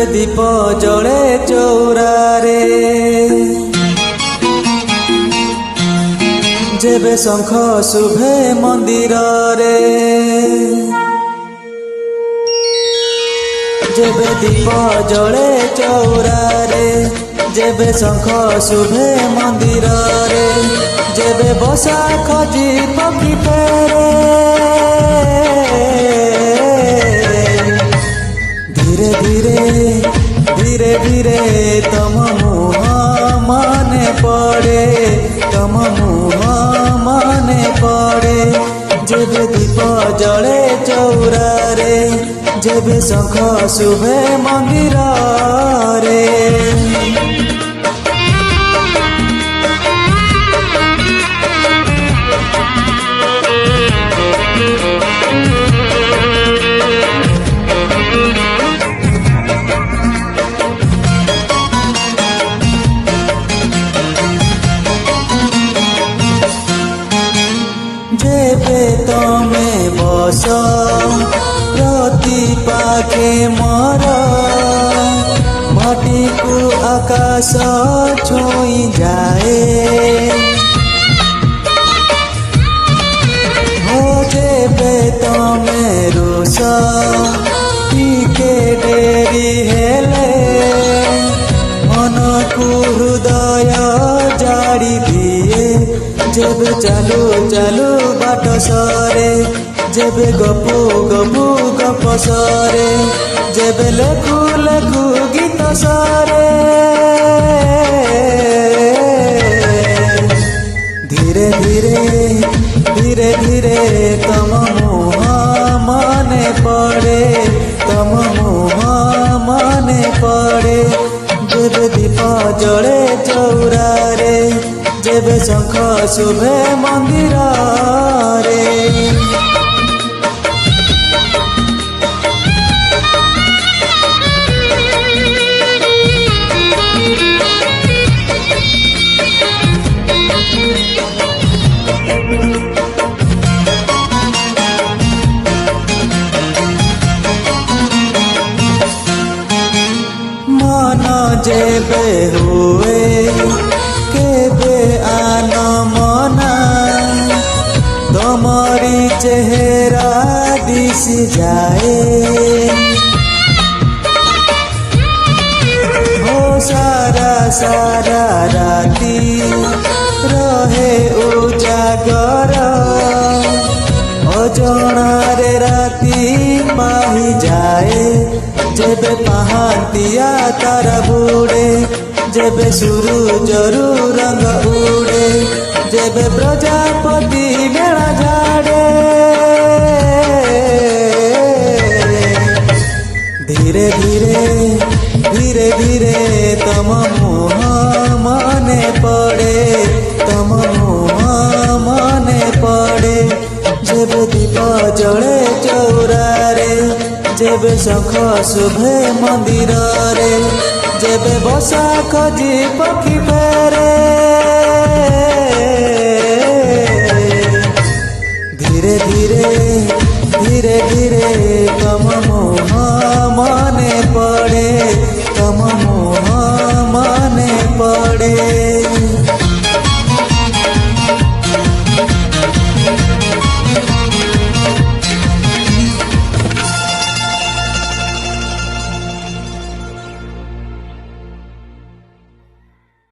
जेबे दीप जले चौरारे जेबे शंख शुभे मंदिर रे जेबे दीप जले चौरारे जेबे शंख शुभे मंदिर रे जेबे बसा खजी पक्षी फेरे धीरे धीरे धीरे धीरे तम मुह माने पड़े तम मुह माने पड़े जेबे दीप जले चौरारे जेबे शंख शुभे मंदिर रे जेबे तमे बस प्रति पाखे मोर माटी को आकाश छुई जाए हो जेबे तमे रोष टिके डेरी हेले मन को हृदय जाड़ी दिए जेबे चालू चालू बाट सरे जेबे गपु गपु गप सरे जेबे लेखु लेखु गीत सरे धीरे धीरे धीरे धीरे तम मुह माने पड़े तम मुह माने पड़े जेबे दीप जले चौरारे जेबे शंख शुभे मंदिर रे मन जेबे हुए केबे आन मना तमरी चेहरा दिस जाए हो सारा सारा राती रहे उजागर अजणारे राती पाही जाए जेबे पहातिया तारा बुड़े जेबे सूरजरू रंग उड़े जेबे प्रजापति मेला झाड़े धीरे धीरे धीरे धीरे तम मुह माने पड़े तम मुह माने पड़े जेबे दीप जले चौरारे जेबे शंख शुभे मंदिर रे जेबे बसा खजी पक्षी फेरे धीरे धीरे धीरे धीरे तम मुह माने पड़े तम मुह